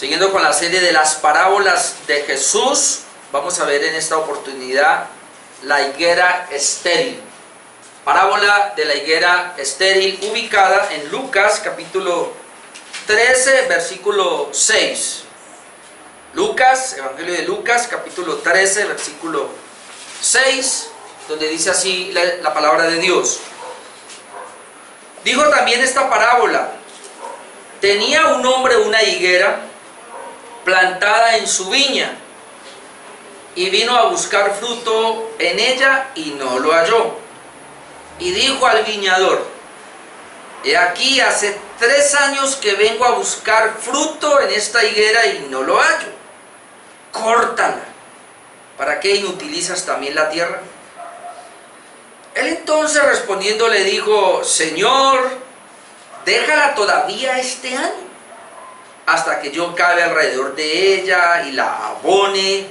Siguiendo con la serie de las parábolas de Jesús, vamos a ver en esta oportunidad la higuera estéril. Parábola de la higuera estéril, ubicada en Lucas capítulo 13, versículo 6. Lucas, Evangelio de Lucas, capítulo 13, versículo 6, donde dice así la palabra de Dios. Dijo también esta parábola: tenía un hombre una higuera plantada en su viña, y vino a buscar fruto en ella y no lo halló. Y dijo al viñador: he aquí, hace 3 años que vengo a buscar fruto en esta higuera y no lo hallo. Córtala. ¿Para qué inutilizas también la tierra? Él entonces respondiendo le dijo: Señor, déjala todavía este año, hasta que yo cabe alrededor de ella y la abone,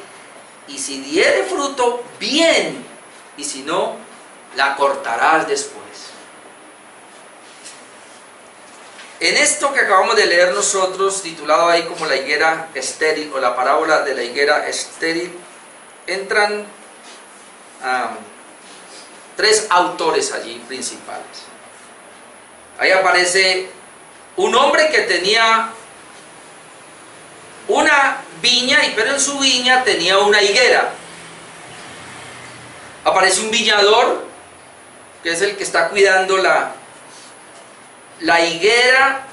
y si diere fruto, bien, y si no, la cortarás después. En esto que acabamos de leer nosotros, titulado ahí como la higuera estéril, o la parábola de la higuera estéril, entran 3 autores allí principales. Ahí aparece un hombre que tenía una viña, pero en su viña tenía una higuera. Aparece un viñador, que es el que está cuidando la higuera,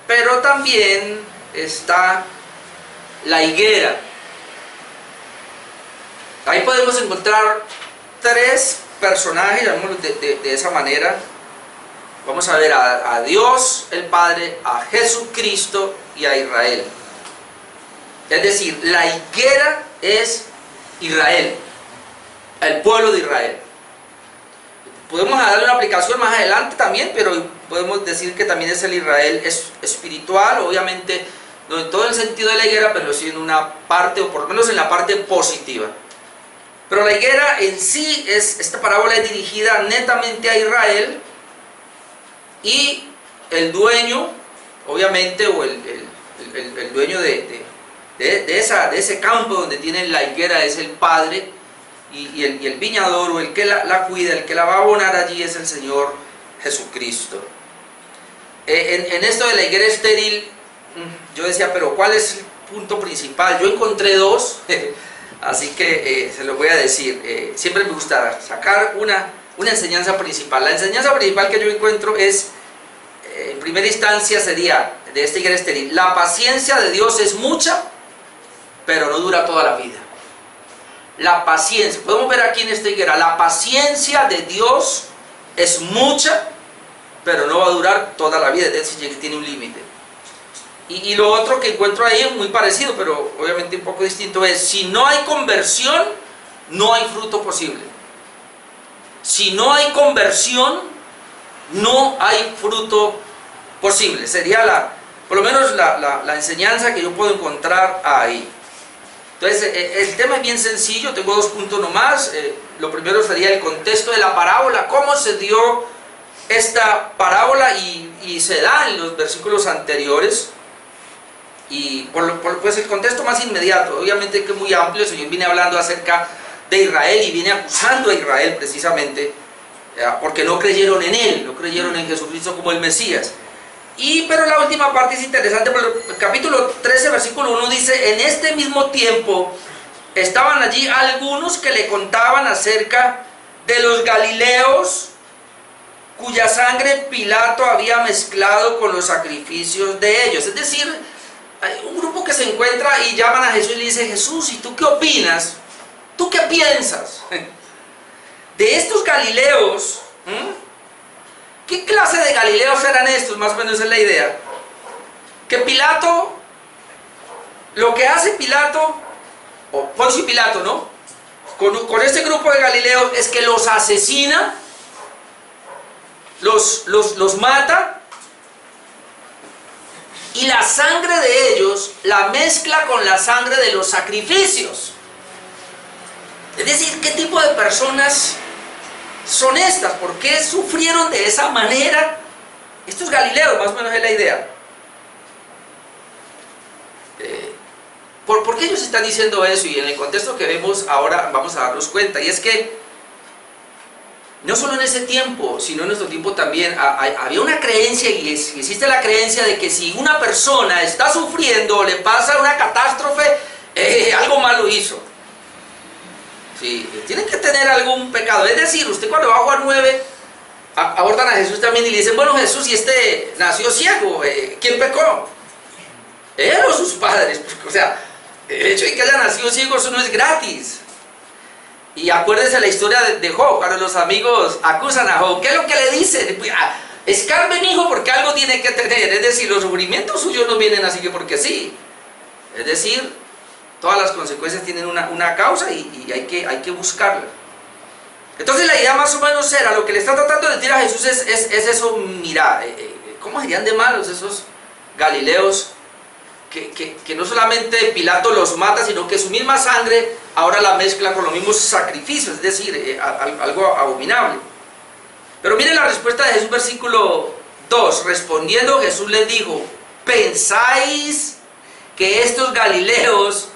pero también está la higuera. Ahí podemos encontrar 3 personajes, llamémoslos de esa manera. Vamos a ver a Dios el Padre, a Jesucristo y a Israel. Es decir, la higuera es Israel, el pueblo de Israel. Podemos darle una aplicación más adelante también, pero podemos decir que también es el Israel espiritual, obviamente no en todo el sentido de la higuera, pero sí en una parte, o por lo menos en la parte positiva. Pero la higuera en sí, esta parábola es dirigida netamente a Israel, y el dueño, obviamente, o el dueño de ese campo donde tienen la higuera es el Padre, y el viñador, o el que la cuida, el que la va a abonar allí, es el Señor Jesucristo. En esto de la higuera estéril, yo decía, pero ¿cuál es el punto principal? Yo encontré 2, así que se los voy a decir. Siempre me gusta sacar una enseñanza principal. La enseñanza principal que yo encuentro es, en primera instancia, sería de esta higuera estéril: la paciencia de Dios es mucha, pero no dura toda la vida. La paciencia, podemos ver aquí en esta higuera, la paciencia de Dios es mucha, pero no va a durar toda la vida, es decir, que tiene un límite. Y lo otro que encuentro ahí es muy parecido, pero obviamente un poco distinto, es: si no hay conversión, no hay fruto posible. Si no hay conversión, no hay fruto posible. Sería por lo menos la enseñanza que yo puedo encontrar ahí. Entonces, el tema es bien sencillo, tengo 2 puntos nomás. Lo primero sería el contexto de la parábola, cómo se dio esta parábola, y se da en los versículos anteriores. Y pues el contexto más inmediato, obviamente que es muy amplio. El Señor viene hablando acerca de Israel y viene acusando a Israel precisamente porque no creyeron en Él, no creyeron en Jesucristo como el Mesías. Pero la última parte es interesante, porque el capítulo 13, versículo 1 dice: en este mismo tiempo estaban allí algunos que le contaban acerca de los galileos, cuya sangre Pilato había mezclado con los sacrificios de ellos. Es decir, hay un grupo que se encuentra y llaman a Jesús y le dicen: Jesús, ¿y tú qué opinas? ¿Tú qué piensas de estos galileos? ¿Qué clase de galileos eran estos? Más o menos es la idea. Que Pilato, lo que hace Pilato, o Poncio Pilato, ¿no? Con este grupo de galileos, es que los asesina, los mata, y la sangre de ellos la mezcla con la sangre de los sacrificios. Es decir, ¿qué tipo de personas son estas? ¿Por qué sufrieron de esa manera estos galileos? Más o menos es la idea. ¿Por qué ellos están diciendo eso? Y en el contexto que vemos ahora vamos a darnos cuenta. Y es que no solo en ese tiempo, sino en nuestro tiempo también, había una creencia, y existe la creencia de que si una persona está sufriendo, le pasa una catástrofe, algo malo hizo. Sí, tiene que tener algún pecado. Es decir, usted cuando va a Juan 9, abordan a Jesús también y le dicen, bueno, Jesús, y este nació ciego, ¿quién pecó? ¿Él o sus padres? Porque, o sea, el hecho de que haya nacido ciego, eso no es gratis. Y acuérdense la historia de Job, cuando los amigos acusan a Job, ¿qué es lo que le dicen? Escarbe, mi hijo, porque algo tiene que tener. Es decir, los sufrimientos suyos no vienen así que porque sí. Es decir, todas las consecuencias tienen una causa y hay que buscarla. Entonces la idea más o menos era, lo que le está tratando de decir a Jesús es eso, mira, ¿cómo serían de malos esos galileos? Que no solamente Pilato los mata, sino que su misma sangre ahora la mezcla con los mismos sacrificios, es decir, algo abominable. Pero miren la respuesta de Jesús, versículo 2. Respondiendo Jesús les dijo, ¿pensáis que estos galileos,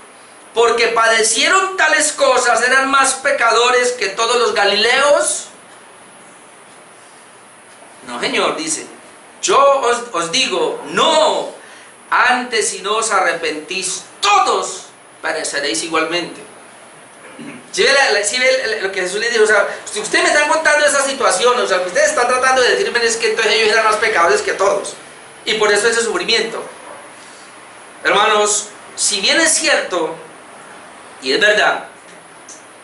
porque padecieron tales cosas, eran más pecadores que todos los galileos? No, Señor, dice, yo os digo, no. Antes, si no os arrepentís, todos pereceréis igualmente. ¿Sí ve lo que Jesús le dijo? O sea, si ustedes me están contando esa situación, o sea, lo que ustedes están tratando de decirme es que entonces ellos eran más pecadores que todos. Y por eso ese sufrimiento. Hermanos, si bien es cierto, y es verdad,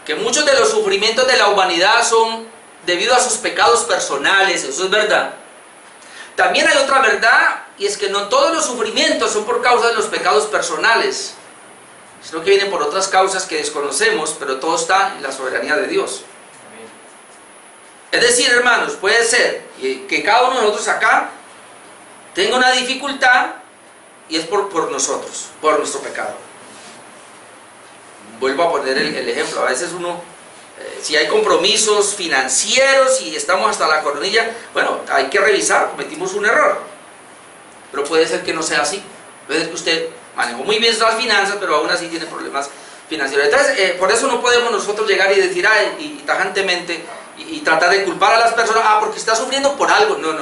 que muchos de los sufrimientos de la humanidad son debido a sus pecados personales, eso es verdad. También hay otra verdad, y es que no todos los sufrimientos son por causa de los pecados personales, sino que vienen por otras causas que desconocemos, pero todo está en la soberanía de Dios. Es decir, hermanos, puede ser que cada uno de nosotros acá tenga una dificultad y es por nosotros, por nuestro pecado. Vuelvo a poner el ejemplo, a veces uno, si hay compromisos financieros y estamos hasta la coronilla, bueno, hay que revisar, cometimos un error, pero puede ser que no sea así. Puede ser que usted manejó muy bien las finanzas, pero aún así tiene problemas financieros. Entonces, por eso no podemos nosotros llegar y decir y tajantemente y tratar de culpar a las personas, porque está sufriendo por algo. No.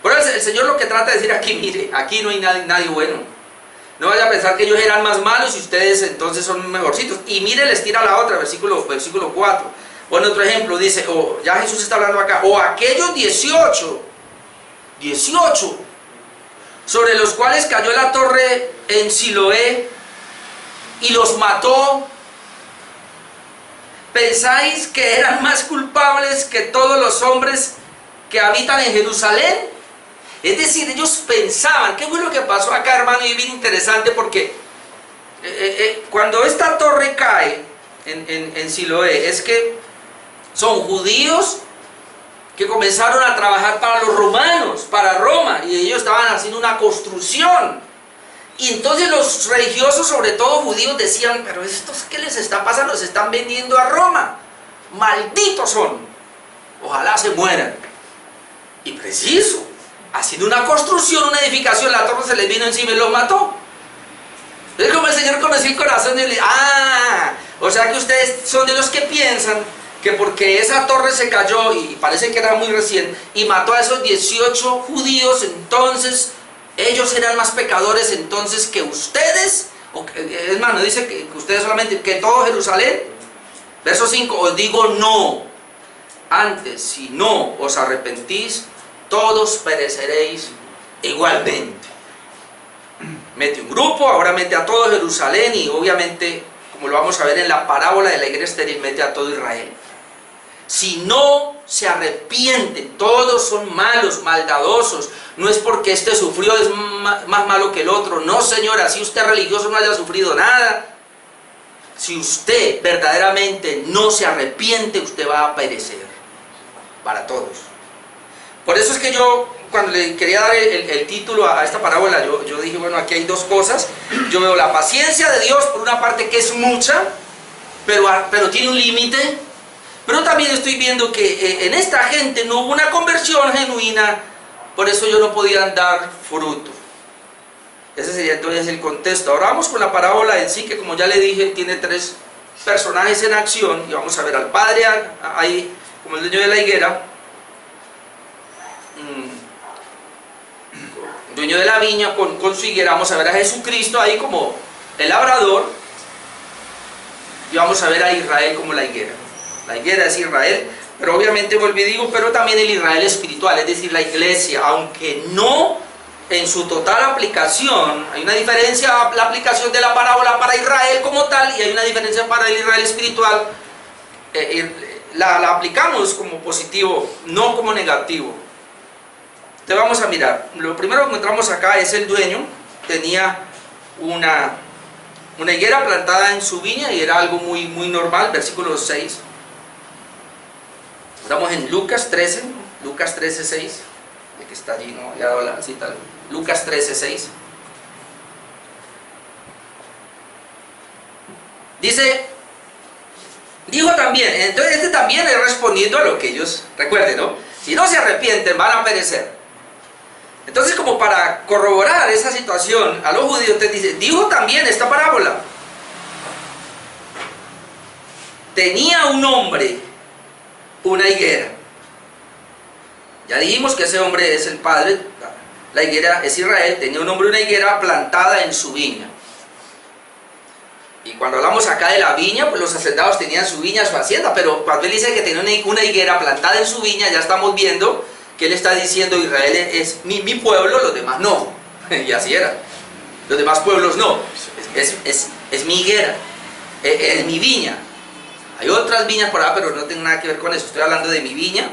Por eso el Señor lo que trata de decir aquí, mire, aquí no hay nadie bueno. No vaya a pensar que ellos eran más malos y ustedes entonces son mejorcitos. Y mire, les tira la otra, versículo 4. Bueno, otro ejemplo, dice, ya Jesús está hablando acá, aquellos 18, sobre los cuales cayó la torre en Siloé y los mató, ¿pensáis que eran más culpables que todos los hombres que habitan en Jerusalén? Es decir, ellos pensaban, ¿qué fue lo que pasó acá, hermano? Y es bien interesante porque cuando esta torre cae en Siloé, es que son judíos que comenzaron a trabajar para los romanos, para Roma, y ellos estaban haciendo una construcción. Y entonces los religiosos, sobre todo judíos, decían, pero estos, ¿qué les está pasando? Se están vendiendo a Roma, malditos son, ojalá se mueran. Y preciso, haciendo una construcción, una edificación, la torre se les vino encima y los mató. Es como el Señor conoció el corazón y le dice, o sea que ustedes son de los que piensan que porque esa torre se cayó, y parece que era muy recién, y mató a esos 18 judíos, entonces ellos eran más pecadores entonces que ustedes. Es más, no dice que ustedes solamente, que todo Jerusalén. Verso 5, os digo no, antes si no os arrepentís, todos pereceréis igualmente. Mete un grupo, ahora mete a todo Jerusalén, y obviamente, como lo vamos a ver en la parábola de la higuera estéril, mete a todo Israel. Si no se arrepienten, todos son malos, maldadosos. No es porque este sufrió, es más malo que el otro. No, señora, si usted religioso no haya sufrido nada. Si usted verdaderamente no se arrepiente, usted va a perecer. Para todos. Por eso es que yo, cuando le quería dar el título a esta parábola, yo dije, bueno, aquí hay dos cosas. Yo veo la paciencia de Dios, por una parte, que es mucha, pero tiene un límite. Pero también estoy viendo que en esta gente no hubo una conversión genuina, por eso ellos no podían dar fruto. Ese sería entonces el contexto. Ahora vamos con la parábola en sí, que como ya le dije, tiene tres personajes en acción, y vamos a ver al padre ahí como el dueño de la higuera, dueño de la viña con su higuera. Vamos a ver a Jesucristo ahí como el labrador, y vamos a ver a Israel como la higuera. La higuera es Israel, pero obviamente vuelvo y digo, pero también el Israel espiritual, es decir, la iglesia, aunque no en su total aplicación. Hay una diferencia, la aplicación de la parábola para Israel como tal, y hay una diferencia para el Israel espiritual. La aplicamos como positivo, no como negativo. Entonces vamos a mirar. Lo primero que encontramos acá es el dueño. Tenía una higuera plantada en su viña, y era algo muy normal. Versículo 6. Estamos en Lucas 13, 6. El que está allí, no le ha dado la cita. Lucas 13, 6. Dice, dijo también, entonces este también es respondiendo a lo que ellos, recuerden, ¿no? Si no se arrepienten, van a perecer. Entonces, como para corroborar esa situación a los judíos, te dice, dijo también esta parábola. Tenía un hombre una higuera. Ya dijimos que ese hombre es el padre. La higuera es Israel. Tenía un hombre una higuera plantada en su viña. Y cuando hablamos acá de la viña, pues los hacendados tenían su viña, su hacienda, pero cuando él dice que tenía una higuera plantada en su viña, ya estamos viendo que él está diciendo, Israel es mi pueblo, los demás no. Y así era. Los demás pueblos no. Es mi higuera, es mi viña. Hay otras viñas por allá, pero no tengo nada que ver con eso. Estoy hablando de mi viña.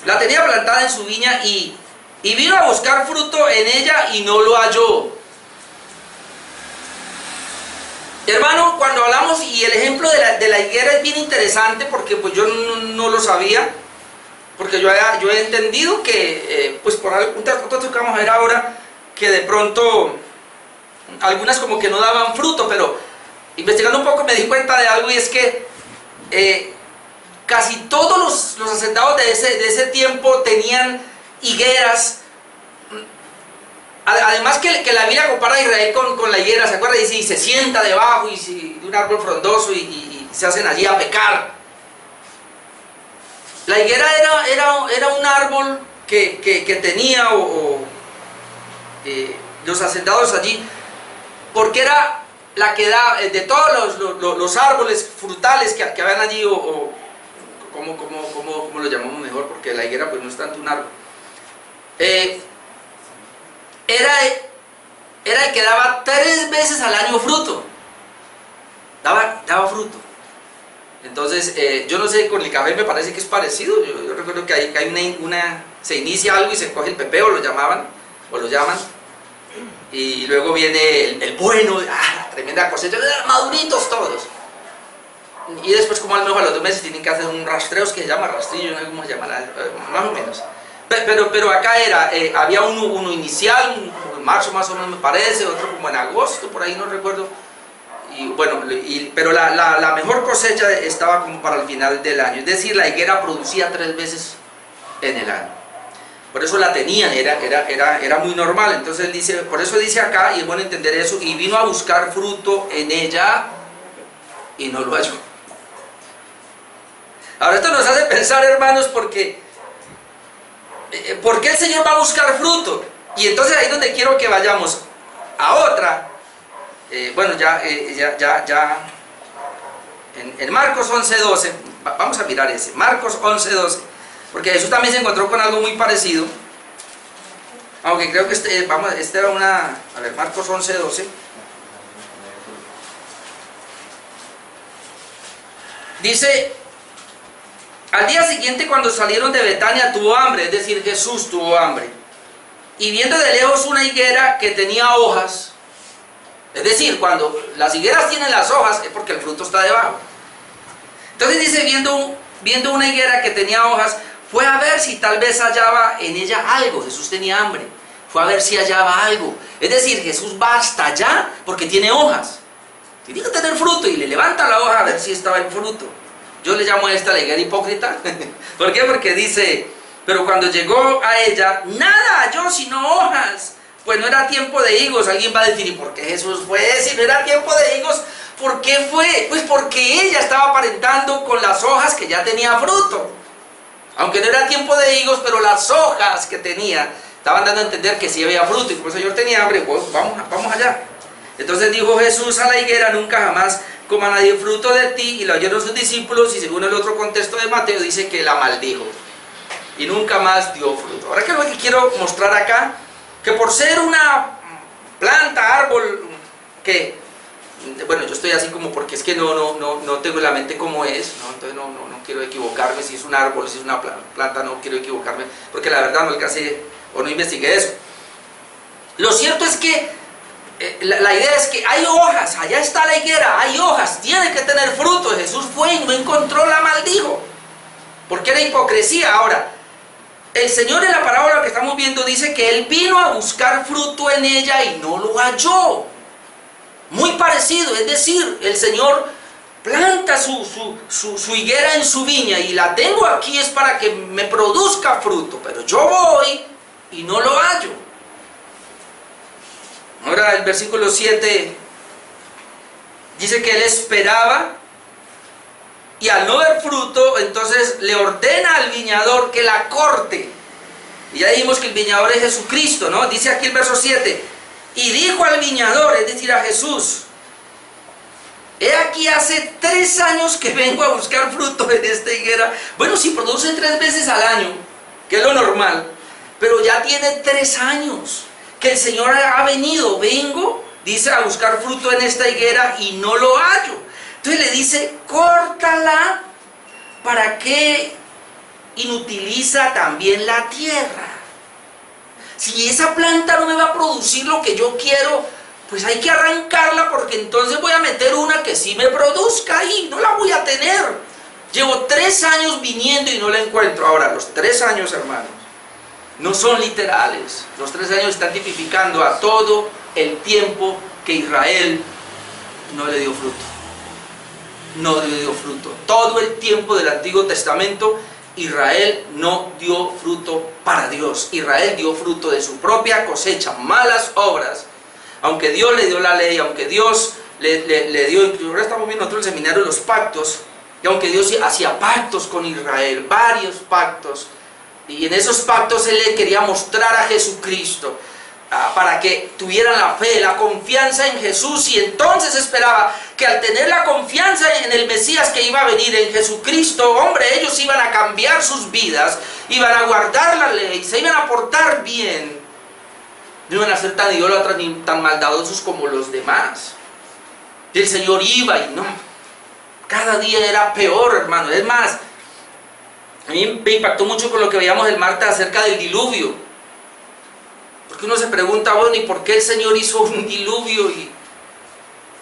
La tenía plantada en su viña y vino a buscar fruto en ella y no lo halló. Hermano, cuando hablamos, y el ejemplo de la higuera es bien interesante, porque pues yo no lo sabía, porque yo he entendido que, pues por algún otro que vamos a ver ahora, que de pronto algunas como que no daban fruto, pero investigando un poco me di cuenta de algo, y es que casi todos los hacendados de ese tiempo tenían higueras. Además que la Biblia compara a Israel con la higuera, ¿se acuerda? Dice, y se sienta debajo de un árbol frondoso y se hacen allí a pecar. La higuera era un árbol que tenía los hacendados allí, porque era la que da, de todos los árboles frutales que habían allí, como lo llamamos mejor, porque la higuera pues no es tanto un árbol. Era el que daba 3 veces al año fruto. Daba fruto. Entonces, yo no sé, con el café me parece que es parecido. Yo recuerdo que hay se inicia algo y se coge el pepeo, lo llaman, y luego viene el bueno, tremenda cosecha, maduritos todos. Y después, como a lo mejor a los 2 meses tienen que hacer un rastreo, que se llama rastrillo, no sé cómo se llama, más o menos. Pero acá había uno inicial, en marzo más o menos me parece, otro como en agosto, por ahí no recuerdo. Y bueno, pero la mejor cosecha estaba como para el final del año. Es decir, la higuera producía 3 veces en el año. Por eso la tenían, era muy normal. Entonces él dice, por eso dice acá, y es bueno entender eso, y vino a buscar fruto en ella y no lo halló. Ahora esto nos hace pensar, hermanos, porque ¿por qué el Señor va a buscar fruto? Y entonces ahí es donde quiero que vayamos a otra. Bueno, en Marcos 11:12, vamos a mirar ese, Marcos 11:12, porque Jesús también se encontró con algo muy parecido, aunque creo que este era a ver, Marcos 11:12, dice, al día siguiente cuando salieron de Betania tuvo hambre, es decir, Jesús tuvo hambre, y viendo de lejos una higuera que tenía hojas. Es decir, cuando las higueras tienen las hojas es porque el fruto está debajo. Entonces dice, viendo una higuera que tenía hojas, fue a ver si tal vez hallaba en ella algo. Jesús tenía hambre, fue a ver si hallaba algo. Es decir, Jesús va hasta allá porque tiene hojas. Tiene que tener fruto, y le levanta la hoja a ver si estaba el fruto. Yo le llamo a esta la higuera hipócrita. ¿Por qué? Porque dice, pero cuando llegó a ella, nada halló sino hojas, pues no era tiempo de higos. Alguien va a decir, ¿y por qué Jesús fue? Si no era tiempo de higos, ¿por qué fue? Pues porque ella estaba aparentando con las hojas que ya tenía fruto. Aunque no era tiempo de higos, pero las hojas que tenía estaban dando a entender que sí había fruto. Y como el Señor tenía hambre, pues vamos allá. Entonces dijo Jesús a la higuera, nunca jamás coma nadie fruto de ti. Y lo oyeron sus discípulos, y según el otro contexto de Mateo dice que la maldijo y nunca más dio fruto. Ahora, ¿qué es lo que quiero mostrar acá? Que por ser una planta, árbol, que, bueno, yo estoy así como porque es que no tengo en la mente cómo es, ¿no? Entonces no quiero equivocarme, si es un árbol, si es una planta, no quiero equivocarme, porque la verdad no alcancé o no investigué eso. Lo cierto es que la idea es que hay hojas, allá está la higuera, hay hojas, tiene que tener fruto. Jesús fue y no encontró, la maldijo, porque era hipocresía. Ahora, el Señor en la parábola que estamos viendo dice que Él vino a buscar fruto en ella y no lo halló. Muy parecido, es decir, el Señor planta su higuera en su viña y la tengo aquí es para que me produzca fruto, pero yo voy y no lo hallo. Ahora el versículo 7 dice que Él esperaba y al no ver fruto, entonces le ordena al viñador que la corte. Y ya dijimos que el viñador es Jesucristo, ¿no? Dice aquí el verso 7, y dijo al viñador, es decir, a Jesús, he aquí hace 3 años que vengo a buscar fruto en esta higuera. Bueno, si produce 3 veces al año, que es lo normal, pero ya tiene 3 años que el Señor ha venido, vengo, dice, a buscar fruto en esta higuera y no lo hallo. Entonces le dice, córtala, ¿para qué inutiliza también la tierra? Si esa planta no me va a producir lo que yo quiero, pues hay que arrancarla, porque entonces voy a meter una que sí me produzca ahí, no la voy a tener. Llevo 3 años viniendo y no la encuentro. Ahora, los 3 años, hermanos, no son literales. Los 3 años están tipificando a todo el tiempo que Israel no le dio fruto. No le dio fruto. Todo el tiempo del Antiguo Testamento, Israel no dio fruto para Dios. Israel dio fruto de su propia cosecha, malas obras. Aunque Dios le dio la ley, aunque Dios le dio, ahora estamos viendo nosotros el seminario de los pactos, y aunque Dios hacía pactos con Israel, varios pactos, y en esos pactos Él le quería mostrar a Jesucristo, para que tuvieran la fe, la confianza en Jesús, y entonces esperaba que al tener la confianza en el Mesías que iba a venir, en Jesucristo, hombre, ellos iban a cambiar sus vidas, iban a guardar la ley, se iban a portar bien, no iban a ser tan idólatras ni tan maldadosos como los demás. Y el Señor iba y no, cada día era peor, hermano. Es más, a mí me impactó mucho con lo que veíamos el martes acerca del diluvio. Porque uno se pregunta, bueno, ¿y por qué el Señor hizo un diluvio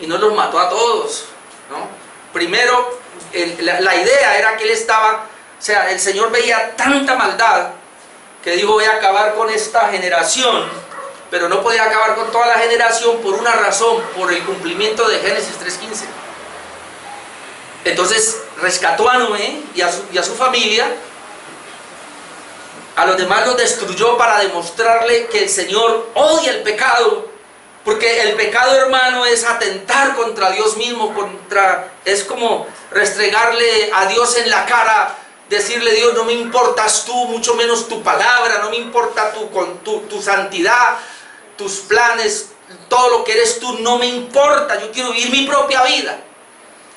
y no los mató a todos? ¿No? Primero, la idea era que Él estaba, o sea, el Señor veía tanta maldad que dijo, voy a acabar con esta generación, pero no podía acabar con toda la generación por una razón, por el cumplimiento de Génesis 3:15. Entonces rescató a Noé y a su familia. A los demás los destruyó para demostrarle que el Señor odia el pecado, porque el pecado, hermano, es atentar contra Dios mismo, es como restregarle a Dios en la cara, decirle, Dios, no me importas tú, mucho menos tu palabra, no me importa tu santidad, tus planes, todo lo que eres tú, no me importa, yo quiero vivir mi propia vida.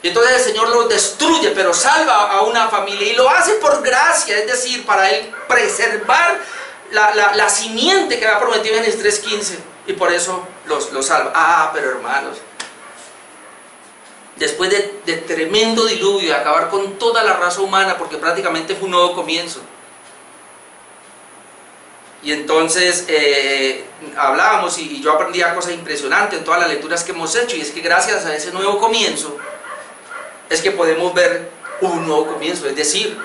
Y entonces el Señor los destruye, pero salva a una familia, y lo hace por gracia, es decir, para Él preservar la simiente que había prometido en Génesis 3:15, y por eso los salva. Pero hermanos, después de tremendo diluvio, de acabar con toda la raza humana, porque prácticamente fue un nuevo comienzo. Y entonces hablábamos, y yo aprendía cosas impresionantes en todas las lecturas que hemos hecho, y es que gracias a ese nuevo comienzo es que podemos ver un nuevo comienzo. Es decir,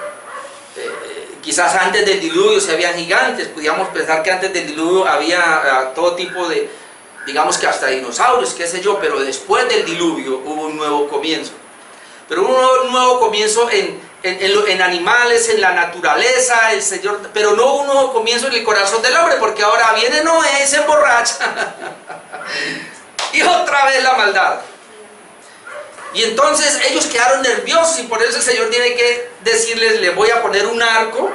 quizás antes del diluvio se habían gigantes, podíamos pensar que antes del diluvio había todo tipo de, digamos que hasta dinosaurios, qué sé yo, pero después del diluvio hubo un nuevo comienzo. Pero un nuevo comienzo en animales, en la naturaleza, el Señor, pero no un nuevo comienzo en el corazón del hombre, porque ahora viene Noé, se emborracha hacha. Y otra vez la maldad. Y entonces ellos quedaron nerviosos y por eso el Señor tiene que decirles, les voy a poner un arco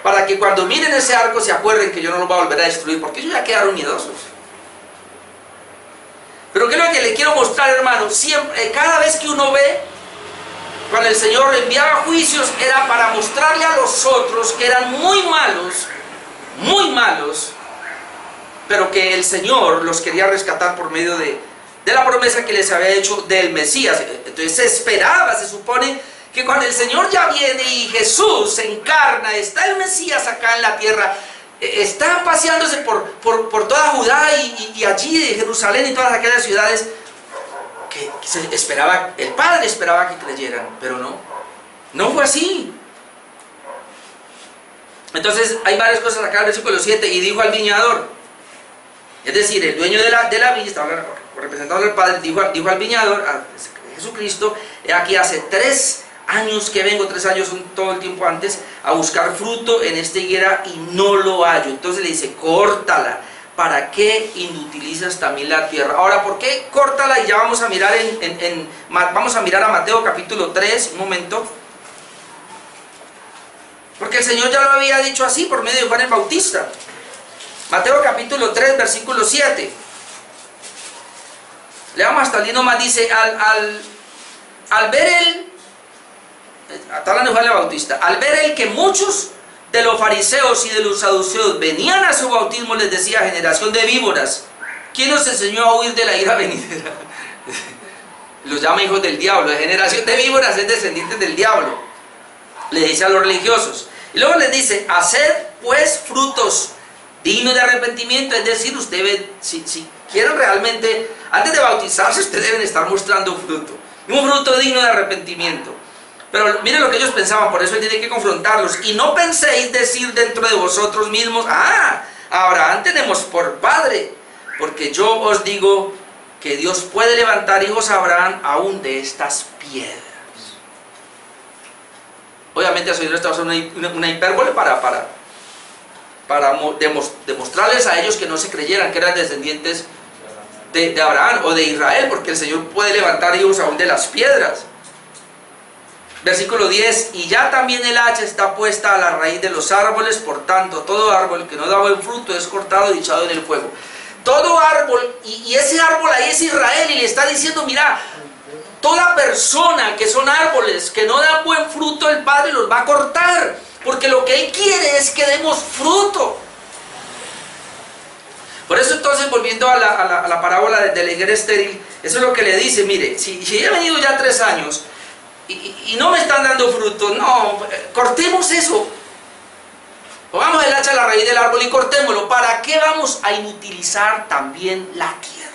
para que cuando miren ese arco se acuerden que yo no los voy a volver a destruir, porque ellos ya quedaron miedosos. Pero ¿qué es lo que le quiero mostrar, hermano? Siempre, cada vez que uno ve, cuando el Señor enviaba juicios, era para mostrarle a los otros que eran muy malos, pero que el Señor los quería rescatar por medio de la promesa que les había hecho del Mesías. Entonces se esperaba, se supone, que cuando el Señor ya viene y Jesús se encarna, está el Mesías acá en la tierra, está paseándose por toda Judá y allí de Jerusalén y todas aquellas ciudades, que se esperaba, el Padre esperaba que creyeran, pero no fue así. Entonces hay varias cosas acá en el versículo 7, y dijo al viñador, es decir, el dueño de la viña, estaba representando al Padre, dijo al viñador, a Jesucristo, aquí hace 3 años que vengo, 3 años todo el tiempo antes, a buscar fruto en esta higuera y no lo hallo. Entonces le dice, córtala, ¿para qué inutilizas también la tierra? Ahora, ¿por qué córtala? Y ya vamos a mirar vamos a mirar a Mateo capítulo 3, un momento. Porque el Señor ya lo había dicho así por medio de Juan el Bautista. Mateo capítulo 3, versículo 7. Leamos hasta allí nomás, dice, al ver está hablando de Juan el Bautista, al ver que muchos de los fariseos y de los saduceos venían a su bautismo, les decía, generación de víboras, ¿quién nos enseñó a huir de la ira venidera? Los llama hijos del diablo. La generación de víboras es descendiente del diablo, le dice a los religiosos. Y luego les dice, haced pues frutos dignos de arrepentimiento. Es decir, ustedes, si quieren realmente, antes de bautizarse, ustedes deben estar mostrando fruto, un fruto digno de arrepentimiento. Pero miren lo que ellos pensaban, por eso él tiene que confrontarlos. Y no penséis decir dentro de vosotros mismos, a Abraham tenemos por padre, porque yo os digo que Dios puede levantar hijos a Abraham aún de estas piedras. Obviamente eso no está usando una hipérbole para demostrarles a ellos que no se creyeran que eran descendientes de Abraham o de Israel, porque el Señor puede levantar hijos aún de las piedras. Versículo 10, y ya también el hacha está puesta a la raíz de los árboles, por tanto todo árbol que no da buen fruto es cortado y echado en el fuego. Todo árbol, y ese árbol ahí es Israel, y le está diciendo, mira, toda persona que son árboles que no dan buen fruto, el Padre los va a cortar, porque lo que Él quiere es que demos fruto. Por eso entonces, volviendo a la parábola de la higuera estéril, eso es lo que le dice, mire, si he venido ya 3 años, y no me están dando fruto, no, cortemos eso. Pongamos el hacha a la raíz del árbol y cortémoslo. ¿Para qué vamos a inutilizar también la tierra?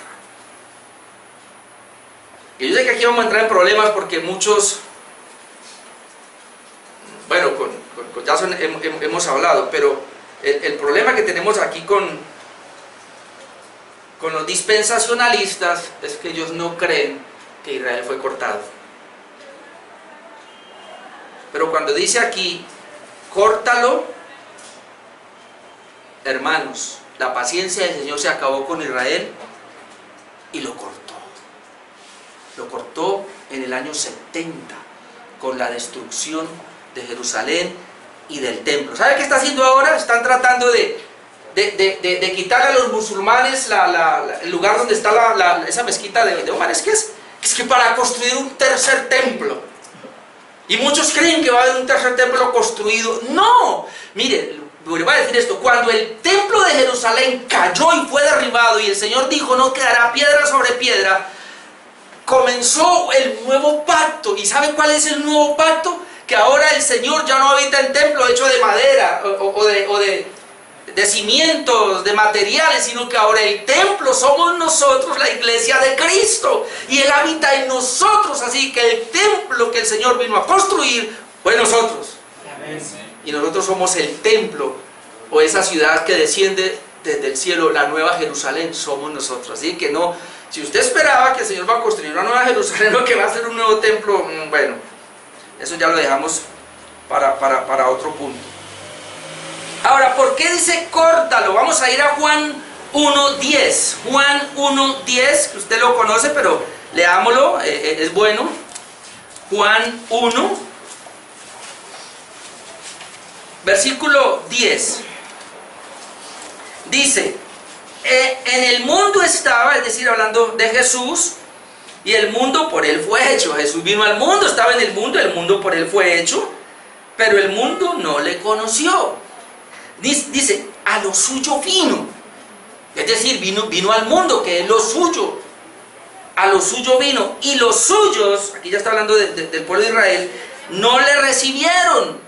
Y yo sé que aquí vamos a entrar en problemas porque muchos, bueno, con Jason hemos hablado, pero el problema que tenemos aquí con los dispensacionalistas es que ellos no creen que Israel fue cortado. Pero cuando dice aquí, córtalo, hermanos, la paciencia del Señor se acabó con Israel y lo cortó. Lo cortó en el año 70 con la destrucción de Jerusalén y del templo. ¿Sabe qué está haciendo ahora? Están tratando de quitarle a los musulmanes el lugar donde está esa mezquita de Omar. Es que para construir un tercer templo. Y muchos creen que va a haber un tercer templo construido. No, mire, voy a decir esto, cuando el templo de Jerusalén cayó y fue derribado y el Señor dijo no quedará piedra sobre piedra, comenzó el nuevo pacto. ¿Y sabe cuál es el nuevo pacto? Que ahora el Señor ya no habita en templo hecho de madera o de cimientos, de materiales, sino que ahora el templo somos nosotros, la iglesia de Cristo, y Él habita en nosotros. Así que el templo que el Señor vino a construir fue nosotros. Amén. Y nosotros somos el templo, o esa ciudad que desciende desde el cielo, la nueva Jerusalén, somos nosotros. Así que no, si usted esperaba que el Señor va a construir una nueva Jerusalén o que va a ser un nuevo templo, bueno, eso ya lo dejamos para otro punto. Ahora, ¿por qué dice córtalo? Vamos a ir a Juan 1:10. Juan 1:10, que usted lo conoce, pero leámoslo, es bueno. Juan 1, versículo 10. Dice, en el mundo estaba, es decir, hablando de Jesús, y el mundo por él fue hecho. Jesús vino al mundo, estaba en el mundo por él fue hecho, pero el mundo no le conoció. Dice, a lo suyo vino. Es decir, vino al mundo, que es lo suyo. A lo suyo vino. Y los suyos, aquí ya está hablando del pueblo de Israel, no le recibieron.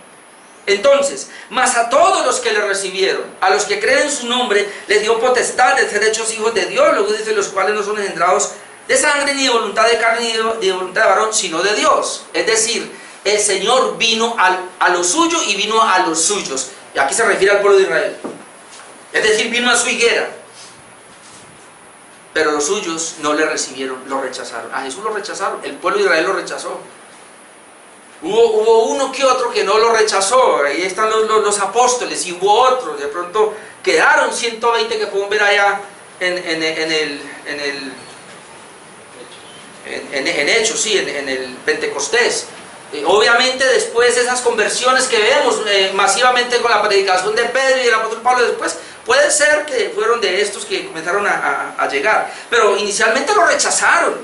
Entonces, mas a todos los que le recibieron, a los que creen en su nombre, les dio potestad de ser hechos hijos de Dios. Luego dice, los cuales no son engendrados de sangre, ni de voluntad de carne, ni de voluntad de varón, sino de Dios. Es decir, el Señor vino a lo suyo y vino a los suyos. Y aquí se refiere al pueblo de Israel. Es decir, vino a su higuera. Pero los suyos no le recibieron, lo rechazaron. A Jesús lo rechazaron, el pueblo de Israel lo rechazó. Hubo uno que otro que no lo rechazó. Ahí están los apóstoles, y hubo otros. De pronto quedaron 120 que podemos ver allá en Hechos, sí, en el Pentecostés. Obviamente después de esas conversiones que vemos masivamente con la predicación de Pedro y el apóstol Pablo después, puede ser que fueron de estos que comenzaron a llegar, pero inicialmente lo rechazaron.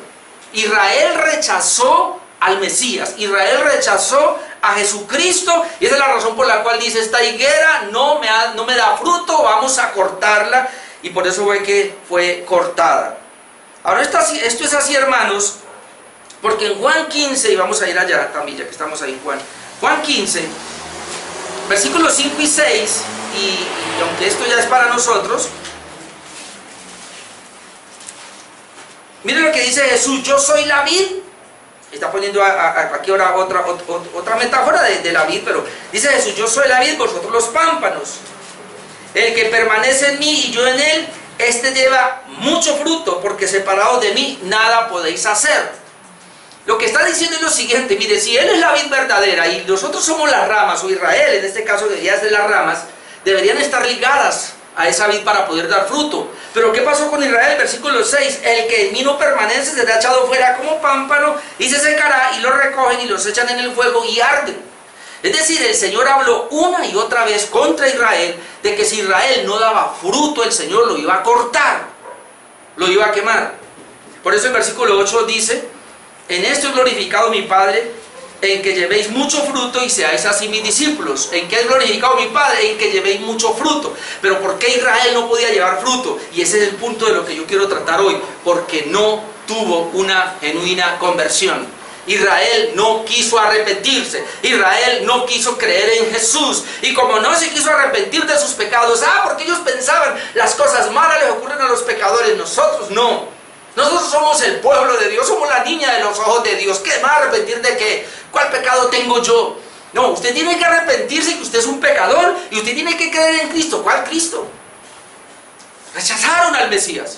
Israel rechazó al Mesías, Israel rechazó a Jesucristo, y esa es la razón por la cual dice, esta higuera no me da fruto, vamos a cortarla, y por eso fue que fue cortada. Ahora esto es así, hermanos, porque en Juan 15, y vamos a ir allá también, ya que estamos ahí en Juan 15, versículos 5 y 6, y aunque esto ya es para nosotros, miren lo que dice Jesús, yo soy la vid. Está poniendo aquí ahora otra metáfora de la vid, pero dice Jesús, yo soy la vid, vosotros los pámpanos. El que permanece en mí y yo en él, este lleva mucho fruto, porque separados de mí nada podéis hacer. Lo que está diciendo es lo siguiente, mire, si Él es la vid verdadera y nosotros somos las ramas, o Israel en este caso debería ser las ramas, deberían estar ligadas a esa vid para poder dar fruto. Pero ¿qué pasó con Israel? Versículo 6, el que en mí no permanece será echado fuera como pámpano y se secará, y lo recogen y los echan en el fuego y arden. Es decir, el Señor habló una y otra vez contra Israel, de que si Israel no daba fruto, el Señor lo iba a cortar, lo iba a quemar. Por eso el versículo 8 dice, en esto es glorificado mi Padre, en que llevéis mucho fruto y seáis así mis discípulos. ¿En qué es glorificado mi Padre? En que llevéis mucho fruto. Pero ¿por qué Israel no podía llevar fruto? Y ese es el punto de lo que yo quiero tratar hoy. Porque no tuvo una genuina conversión. Israel no quiso arrepentirse. Israel no quiso creer en Jesús. Y como no se quiso arrepentir de sus pecados, porque ellos pensaban las cosas malas les ocurren a los pecadores, nosotros no. Nosotros somos el pueblo de Dios, somos la niña de los ojos de Dios. ¿Qué me va a arrepentir de qué? ¿Cuál pecado tengo yo? No, usted tiene que arrepentirse que usted es un pecador y usted tiene que creer en Cristo. ¿Cuál Cristo? Rechazaron al Mesías.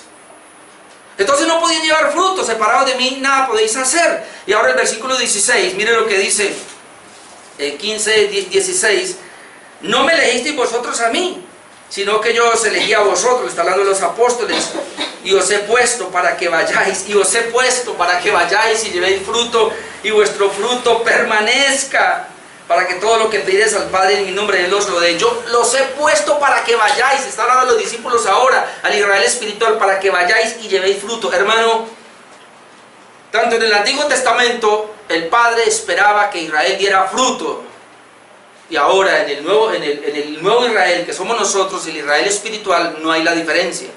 Entonces no podían llevar fruto, separados de mí nada podéis hacer. Y ahora el versículo 16, mire lo que dice 15:16. No me elegisteis vosotros a mí, sino que yo os elegí a vosotros, está hablando de los apóstoles, y os he puesto para que vayáis, y llevéis fruto, y vuestro fruto permanezca, para que todo lo que pidierais al Padre en mi nombre, Él os lo dé. Yo los he puesto para que vayáis, está hablando a los discípulos ahora, al Israel espiritual, para que vayáis y llevéis fruto. Hermano, tanto en el Antiguo Testamento, el Padre esperaba que Israel diera fruto, y ahora en el nuevo Israel, que somos nosotros, el Israel espiritual, no hay la diferencia.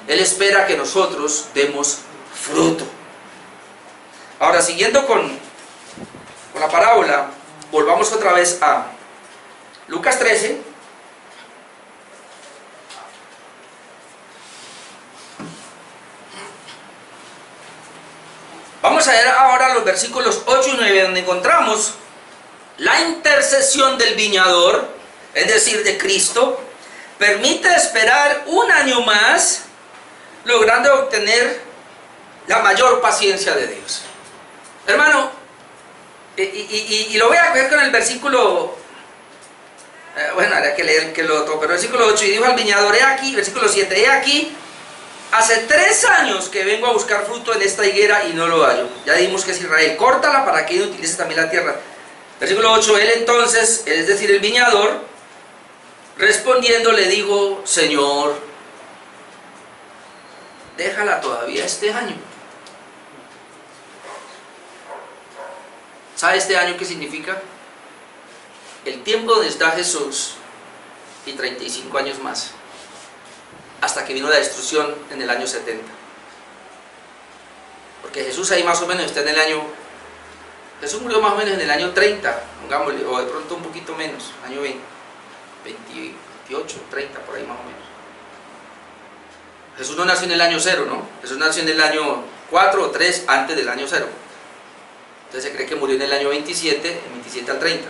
Él espera que nosotros demos fruto. Ahora, siguiendo con la parábola, volvamos otra vez a Lucas 13. Vamos a ver ahora los versículos 8 y 9, donde encontramos la intercesión del viñador, es decir, de Cristo, permite esperar un año más, logrando obtener la mayor paciencia de Dios. Hermano, y lo voy a ver con el versículo, bueno, hará que leer que lo otro, pero versículo 8, y dijo al viñador, he aquí, versículo 7, he aquí, hace 3 años que vengo a buscar fruto en esta higuera y no lo hallo. Ya dijimos que es Israel, córtala para que él utilice también la tierra. Versículo 8, él entonces, es decir, el viñador, respondiendo le dijo, Señor, déjala todavía este año. ¿Sabe este año qué significa? El tiempo donde está Jesús y 35 años más, hasta que vino la destrucción en el año 70. Porque Jesús ahí más o menos está en el año, Jesús murió más o menos en el año 30, pongámosle, o de pronto un poquito menos, año 20, 28, 30, por ahí más o menos. Jesús no nació en el año 0, ¿no? Jesús nació en el año 4 o 3 antes del año 0. Entonces se cree que murió en el año 27, en 27 al 30.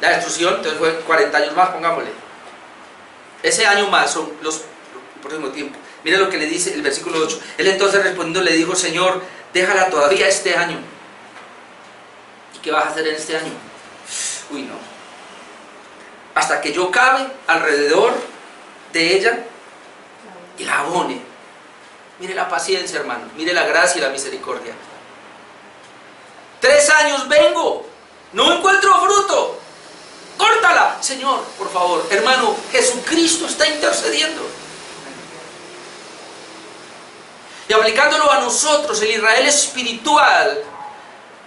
La destrucción, entonces fue 40 años más, pongámosle. Ese año más son el próximo tiempo. Mira lo que le dice el versículo 8. Él entonces respondiendo le dijo, Señor, déjala todavía este año. ¿Y qué vas a hacer en este año? Uy, no. Hasta que yo cabe alrededor de ella y la abone. Mire la paciencia, hermano. Mire la gracia y la misericordia. 3 años vengo, no encuentro fruto. Córtala, Señor, por favor. Hermano, Jesucristo está intercediendo. Y aplicándolo a nosotros, el Israel espiritual,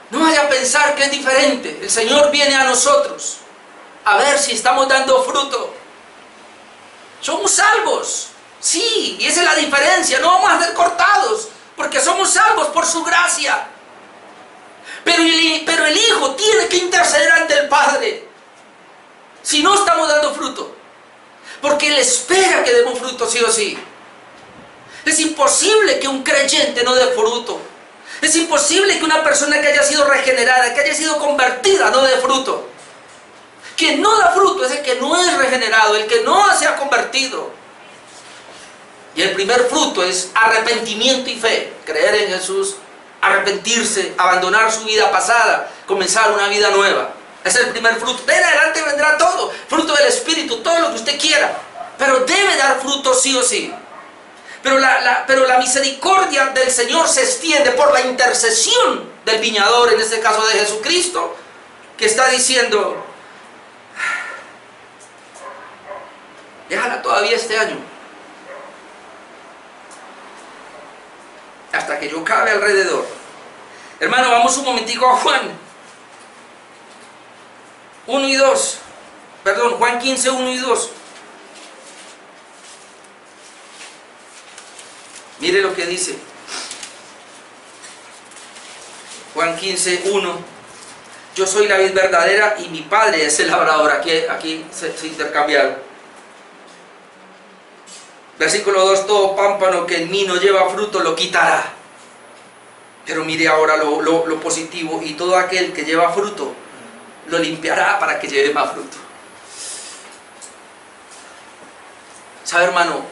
no vaya a pensar que es diferente. El Señor viene a nosotros a ver si estamos dando fruto. Somos salvos, sí, y esa es la diferencia. No vamos a ser cortados, porque somos salvos por su gracia. Pero el Hijo tiene que interceder ante el Padre si no estamos dando fruto, porque Él espera que demos fruto sí o sí. Es imposible que un creyente no dé fruto. Es imposible que una persona que haya sido regenerada, que haya sido convertida, no dé fruto. Quien no da fruto es el que no es regenerado, el que no se ha convertido. Y el primer fruto es arrepentimiento y fe. Creer en Jesús, arrepentirse, abandonar su vida pasada, comenzar una vida nueva. Ese es el primer fruto. De en adelante vendrá todo. Fruto del Espíritu, todo lo que usted quiera. Pero debe dar fruto sí o sí. Pero la misericordia del Señor se extiende por la intercesión del viñador, en este caso de Jesucristo, que está diciendo, déjala todavía este año, hasta que yo cabe alrededor. Hermano, vamos un momentico a Juan 1 y 2. Perdón, Juan 15, 1 y 2. Mire lo que dice Juan 15, 1. Yo soy la vid verdadera y mi Padre es el labrador. Aquí se intercambiaron. Versículo 2. Todo pámpano que en mí no lleva fruto lo quitará. Pero mire ahora lo positivo. Y todo aquel que lleva fruto lo limpiará para que lleve más fruto. ¿Sabe, hermano?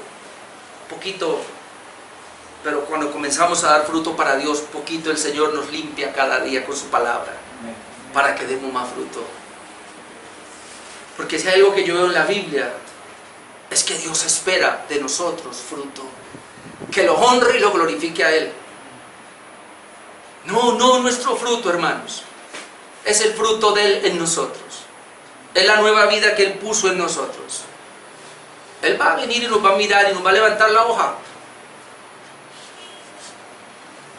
Poquito. Pero cuando comenzamos a dar fruto para Dios, poquito el Señor nos limpia cada día con su palabra, para que demos más fruto. Porque si hay algo que yo veo en la Biblia, es que Dios espera de nosotros fruto, que lo honre y lo glorifique a Él. No nuestro fruto, hermanos, es el fruto de Él en nosotros, es la nueva vida que Él puso en nosotros. Él va a venir y nos va a mirar y nos va a levantar la hoja.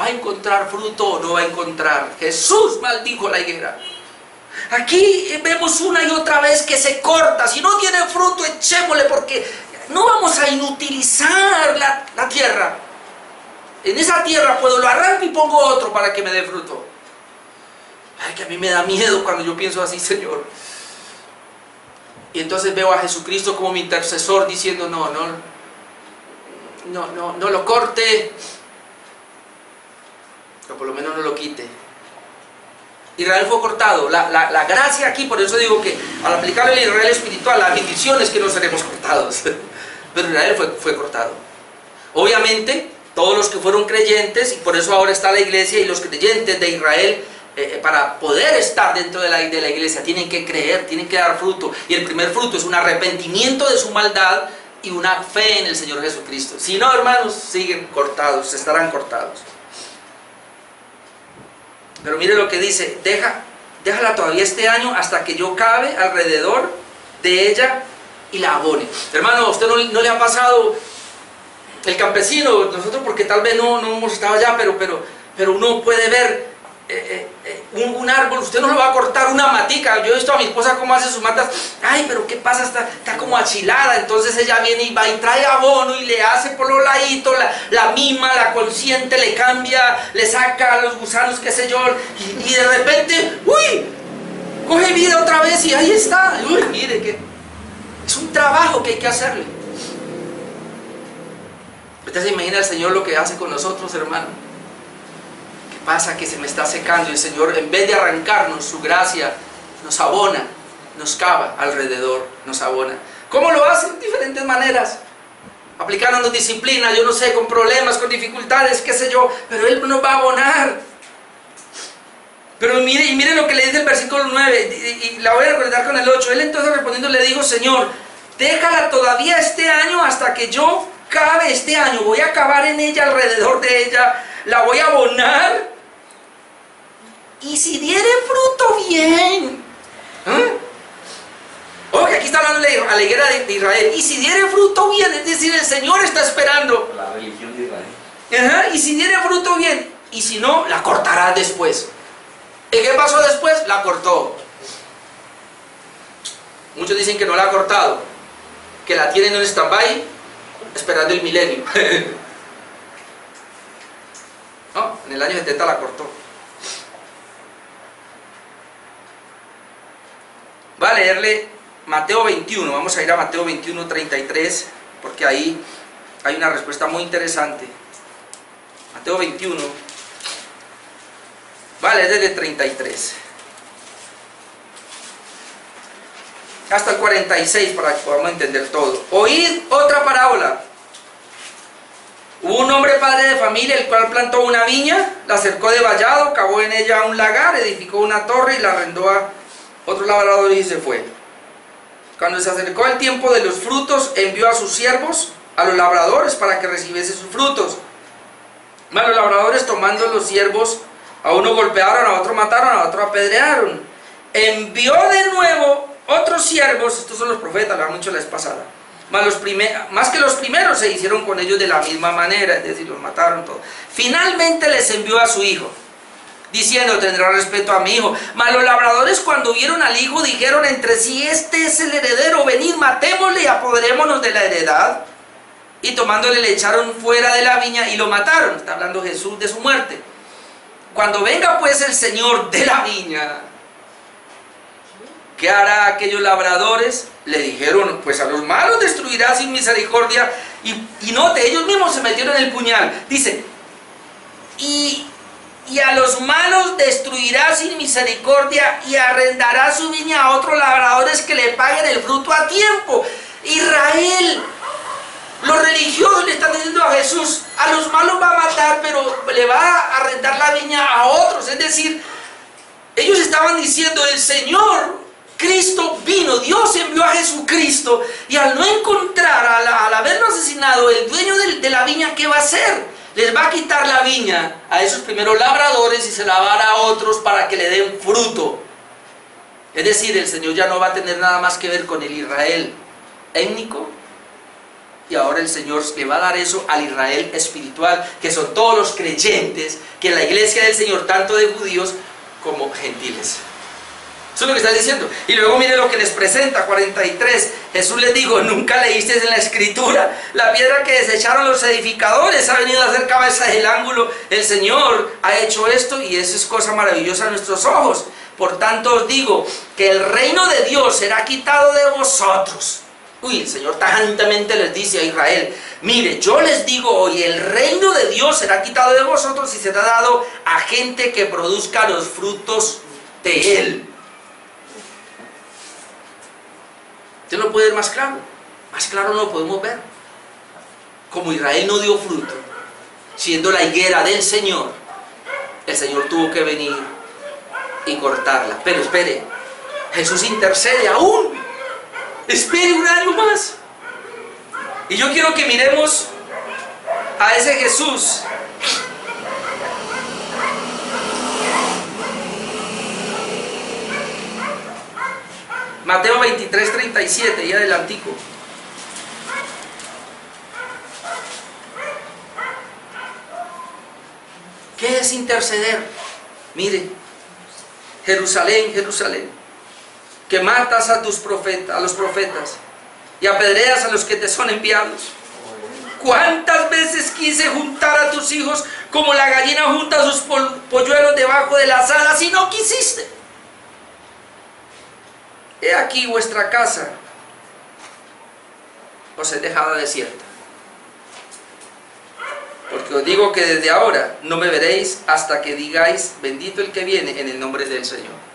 ¿Va a encontrar fruto o no va a encontrar? Jesús maldijo la higuera. Aquí vemos una y otra vez que se corta. Si no tiene fruto, echémosle, porque no vamos a inutilizar la tierra. En esa tierra puedo lo arranco y pongo otro para que me dé fruto. Ay, que a mí me da miedo cuando yo pienso así, Señor. Y entonces veo a Jesucristo como mi intercesor diciendo, no lo corte, o por lo menos no lo quite. Israel fue cortado. La gracia aquí, por eso digo que al aplicarle el Israel espiritual, la bendición es que no seremos cortados. Pero Israel fue cortado. Obviamente, todos los que fueron creyentes, y por eso ahora está la iglesia, y los creyentes de Israel, para poder estar dentro de la iglesia, tienen que creer, tienen que dar fruto. Y el primer fruto es un arrepentimiento de su maldad, y una fe en el Señor Jesucristo. Si no, hermanos, siguen cortados, estarán cortados. Pero mire lo que dice: déjala todavía este año hasta que yo cabe alrededor de ella y la abone. Hermano, ¿a usted no le ha pasado el campesino? Nosotros, porque tal vez no hemos estado allá, pero uno puede ver un árbol. Usted no lo va a cortar una matica. Yo he visto a mi esposa cómo hace sus matas. Ay, pero ¿qué pasa? Está como achilada. Entonces ella viene y va y trae abono y le hace por los laditos, la mima, la consiente, le cambia, le saca los gusanos, qué sé yo, y de repente, ¡uy!, coge vida otra vez y ahí está. Uy, mire, que es un trabajo que hay que hacerle. Usted se imagina el Señor lo que hace con nosotros, hermano. Pasa que se me está secando y el Señor, en vez de arrancarnos su gracia, nos abona, nos cava alrededor, nos abona. ¿Cómo lo hace? De diferentes maneras, aplicándonos disciplina, yo no sé, con problemas, con dificultades, qué sé yo, pero Él nos va a abonar. Pero mire lo que le dice el versículo 9, y la voy a recordar con el 8. Él entonces respondiendo le dijo: Señor, déjala todavía este año hasta que yo cabe este año, voy a cavar en ella, alrededor de ella, la voy a abonar. Y si diere fruto, bien. Ojo, que aquí está hablando a la higuera de Israel. Y si diere fruto, bien. Es decir, el Señor está esperando. La religión de Israel. Y si diere fruto, bien. Y si no, la cortará después. ¿Y qué pasó después? La cortó. Muchos dicen que no la ha cortado, que la tienen en un stand-by esperando el milenio. No, en el año 70 la cortó. Voy a leerle Mateo 21, vamos a ir a Mateo 21, 33, porque ahí hay una respuesta muy interesante. Mateo 21, vale, desde el 33 hasta el 46 para que podamos entender todo. Oíd otra parábola. Hubo un hombre padre de familia, el cual plantó una viña, la cercó de vallado, cavó en ella un lagar, edificó una torre y la arrendó a otro labrador y se fue. Cuando se acercó el tiempo de los frutos, envió a sus siervos, a los labradores, para que recibiese sus frutos. Mas los labradores, tomando los siervos, a uno golpearon, a otro mataron, a otro apedrearon. Envió de nuevo otros siervos, estos son los profetas, lo han dicho la vez pasada, más que los primeros se hicieron con ellos de la misma manera, es decir, los mataron todos. Finalmente les envió a su hijo, diciendo: tendrá respeto a mi hijo. Mas los labradores, cuando vieron al hijo, dijeron entre sí: este es el heredero, venid, matémosle y apoderémonos de la heredad. Y tomándole le echaron fuera de la viña y lo mataron. Está hablando Jesús de su muerte. Cuando venga pues el Señor de la viña, ¿qué hará aquellos labradores? Le dijeron: pues a los malos destruirá sin misericordia. Y note, ellos mismos se metieron el puñal. Dice: y a los malos destruirá sin misericordia y arrendará su viña a otros labradores que le paguen el fruto a tiempo. Israel, los religiosos le están diciendo a Jesús: a los malos va a matar, pero le va a arrendar la viña a otros. Es decir, ellos estaban diciendo: el Señor Cristo vino, Dios envió a Jesucristo, y al no encontrar, al haberlo asesinado, el dueño de la viña, ¿qué va a hacer? Les va a quitar la viña a esos primeros labradores y se la va a dar a otros para que le den fruto. Es decir, el Señor ya no va a tener nada más que ver con el Israel étnico, y ahora el Señor le va a dar eso al Israel espiritual, que son todos los creyentes, que en la iglesia del Señor, tanto de judíos como gentiles. Eso es lo que está diciendo. Y luego mire lo que les presenta, 43. Jesús les dijo: nunca leísteis en la escritura: la piedra que desecharon los edificadores ha venido a hacer cabeza del ángulo. El Señor ha hecho esto, y eso es cosa maravillosa a nuestros ojos. Por tanto os digo que el reino de Dios será quitado de vosotros. El Señor tajantemente les dice a Israel: mire, yo les digo hoy, el reino de Dios será quitado de vosotros y será dado a gente que produzca los frutos de Él. ¿Usted lo puede ver más claro? Más claro no lo podemos ver. Como Israel no dio fruto, siendo la higuera del Señor, el Señor tuvo que venir y cortarla. Pero espere, Jesús intercede aún. Espere un año más. Y yo quiero que miremos a ese Jesús. Mateo 23, 37, y adelantico. ¿Qué es interceder? Mire, Jerusalén, Jerusalén, que matas a tus profetas, a los profetas, y apedreas a los que te son enviados. ¿Cuántas veces quise juntar a tus hijos como la gallina junta sus polluelos debajo de las alas y no quisiste? He aquí vuestra casa os es dejada desierta. Porque os digo que desde ahora no me veréis hasta que digáis, bendito el que viene en el nombre del Señor.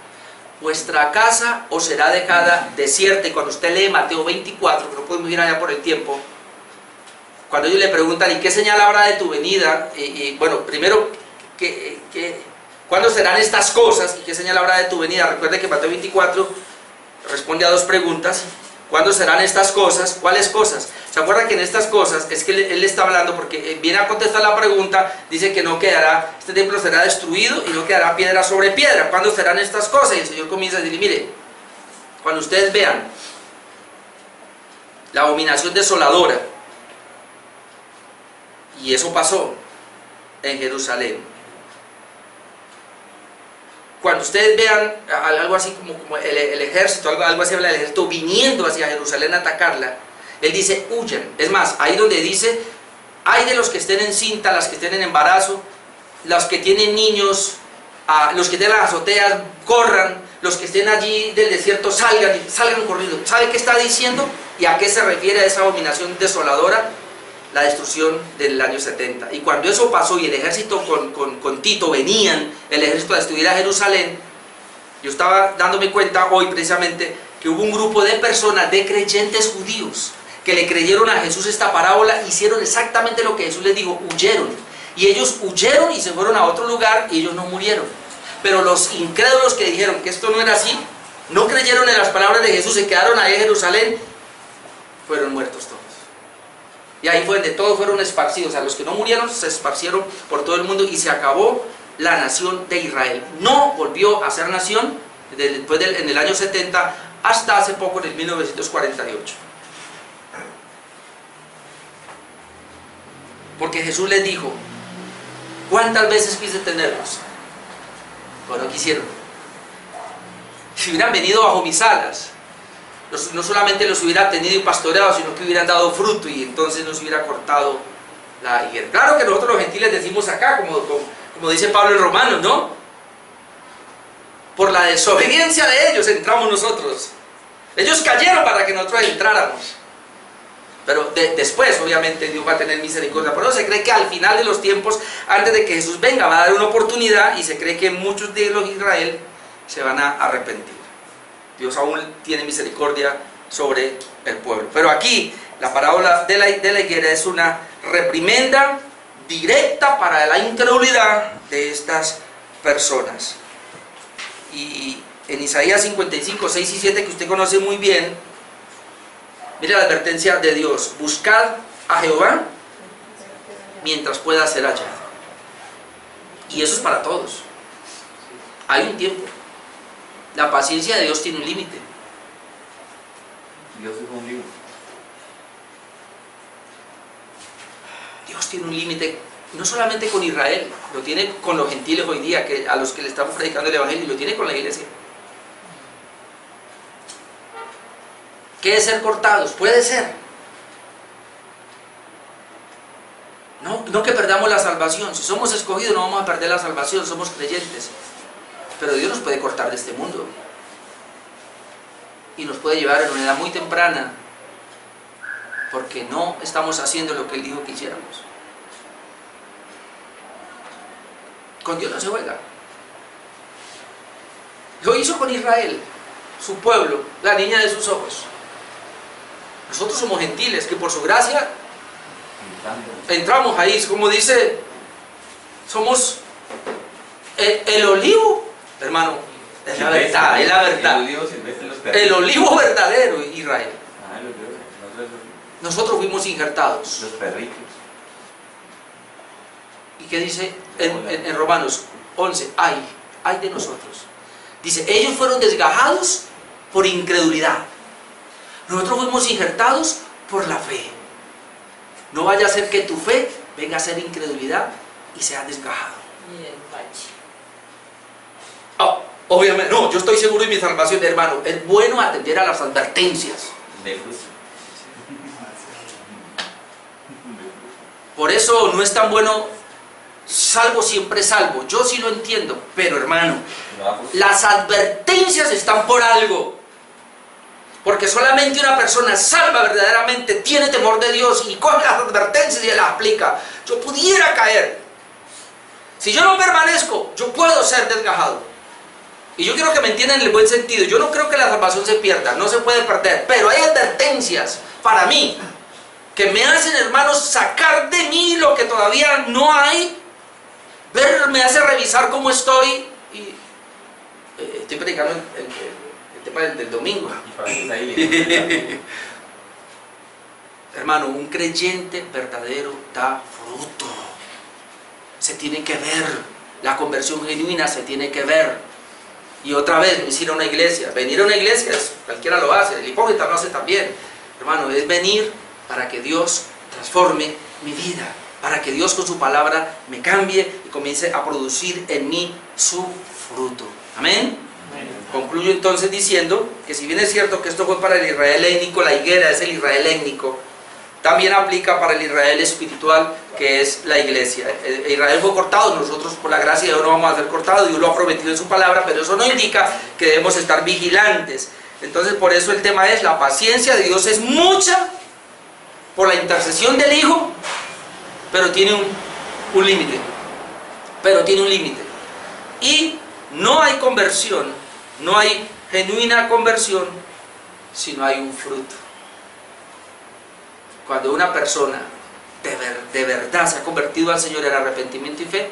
Vuestra casa os será dejada desierta. Y cuando usted lee Mateo 24, que no podemos ir allá por el tiempo, cuando ellos le preguntan, ¿y qué señal habrá de tu venida? Bueno, primero, ¿cuándo serán estas cosas? ¿Y qué señal habrá de tu venida? Recuerde que Mateo 24 responde a dos preguntas. ¿Cuándo serán estas cosas? ¿Cuáles cosas? ¿Se acuerdan que en estas cosas es que él está hablando porque viene a contestar la pregunta? Dice que no quedará, este templo será destruido y no quedará piedra sobre piedra. ¿Cuándo serán estas cosas? Y el Señor comienza a decir, mire, cuando ustedes vean la abominación desoladora, y eso pasó en Jerusalén. Cuando ustedes vean algo así como el ejército, algo así habla del ejército viniendo hacia Jerusalén a atacarla, él dice, huyan. Es más, ahí donde dice, hay de los que estén en cinta, las que estén en embarazo, los que tienen niños, los que tienen las azoteas, corran, los que estén allí del desierto, salgan corriendo. ¿Sabe qué está diciendo? ¿Y a qué se refiere a esa abominación desoladora? La destrucción del año 70. Y cuando eso pasó y el ejército con Tito venían, el ejército a destruir a Jerusalén, yo estaba dándome cuenta hoy precisamente que hubo un grupo de personas, de creyentes judíos, que le creyeron a Jesús esta parábola, hicieron exactamente lo que Jesús les dijo, huyeron. Y ellos huyeron y se fueron a otro lugar y ellos no murieron. Pero los incrédulos que dijeron que esto no era así, no creyeron en las palabras de Jesús, se quedaron ahí en Jerusalén, fueron muertos todos. Y ahí fue donde todos fueron esparcidos. O sea, los que no murieron se esparcieron por todo el mundo y se acabó la nación de Israel. No volvió a ser nación después en el año 70 hasta hace poco, en el 1948. Porque Jesús les dijo, ¿cuántas veces quise tenerlos? Pero no quisieron. Si hubieran venido bajo mis alas, no solamente los hubiera tenido y pastoreado, sino que hubieran dado fruto y entonces nos hubiera cortado la higuera. Claro que nosotros los gentiles decimos acá, como dice Pablo en Romanos, ¿no? Por la desobediencia de ellos entramos nosotros. Ellos cayeron para que nosotros entráramos. Pero después, obviamente, Dios va a tener misericordia. Por eso se cree que al final de los tiempos, antes de que Jesús venga, va a dar una oportunidad y se cree que muchos de los de Israel se van a arrepentir. Dios aún tiene misericordia sobre el pueblo. Pero aquí, la parábola de la higuera es una reprimenda directa para la incredulidad de estas personas. Y en Isaías 55, 6 y 7, que usted conoce muy bien, mire la advertencia de Dios: buscad a Jehová mientras pueda ser hallado. Y eso es para todos. Hay un tiempo. La paciencia de Dios tiene un límite. Dios es un libro. Dios tiene un límite, no solamente con Israel, lo tiene con los gentiles hoy día, a los que le estamos predicando el evangelio, y lo tiene con la iglesia. ¿Qué es ser cortados? Puede ser. No que perdamos la salvación. Si somos escogidos no vamos a perder la salvación, somos creyentes. Pero Dios nos puede cortar de este mundo y nos puede llevar en una edad muy temprana porque no estamos haciendo lo que Él dijo que hiciéramos. Con Dios no se juega. Lo hizo con Israel, su pueblo, la niña de sus ojos. Nosotros somos gentiles que por su gracia entramos ahí, como dice, somos el olivo. Hermano, es la verdad, es la verdad. El olivo verdadero, Israel. Nosotros fuimos injertados. Los perritos. ¿Y qué dice en Romanos 11? Ay de nosotros. Dice, ellos fueron desgajados por incredulidad. Nosotros fuimos injertados por la fe. No vaya a ser que tu fe venga a ser incredulidad y sea desgajado. Obviamente, no, yo estoy seguro de mi salvación, hermano. Es bueno atender a las advertencias. Por eso no es tan bueno salvo siempre salvo. Yo sí lo entiendo, pero hermano, las advertencias están por algo. Porque solamente una persona salva verdaderamente tiene temor de Dios y coge las advertencias y las aplica. Yo pudiera caer. Si yo no permanezco, yo puedo ser desgajado. Y yo quiero que me entiendan en el buen sentido. Yo no creo que la salvación se pierda, no se puede perder. Pero hay advertencias para mí que me hacen, hermanos, sacar de mí lo que todavía no hay. Me hace revisar cómo estoy. Y estoy predicando el tema del domingo. Hermano, un creyente verdadero da fruto. Se tiene que ver. La conversión genuina se tiene que ver. Y otra vez, no es ir a una iglesia. Venir a una iglesia, cualquiera lo hace. El hipócrita lo hace también. Hermano, es venir para que Dios transforme mi vida. Para que Dios con su palabra me cambie y comience a producir en mí su fruto. Amén. Concluyo entonces diciendo que si bien es cierto que esto fue para el Israel étnico, la higuera es el Israel étnico, también aplica para el Israel espiritual, que es la iglesia. Israel fue cortado, nosotros por la gracia de Dios no vamos a ser cortados, Dios lo ha prometido en su palabra, pero eso no indica que debemos estar vigilantes. Entonces por eso el tema es, la paciencia de Dios es mucha por la intercesión del Hijo, pero tiene un límite. Pero tiene un límite. Y no hay conversión, no hay genuina conversión si no hay un fruto. Cuando una persona de verdad se ha convertido al Señor en arrepentimiento y fe,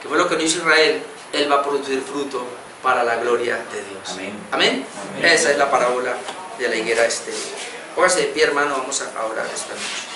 que fue lo que no hizo Israel, Él va a producir fruto para la gloria de Dios. Amén. Amén. Esa es la parábola de la higuera estéril. Póngase de pie, hermano, vamos a orar esta noche.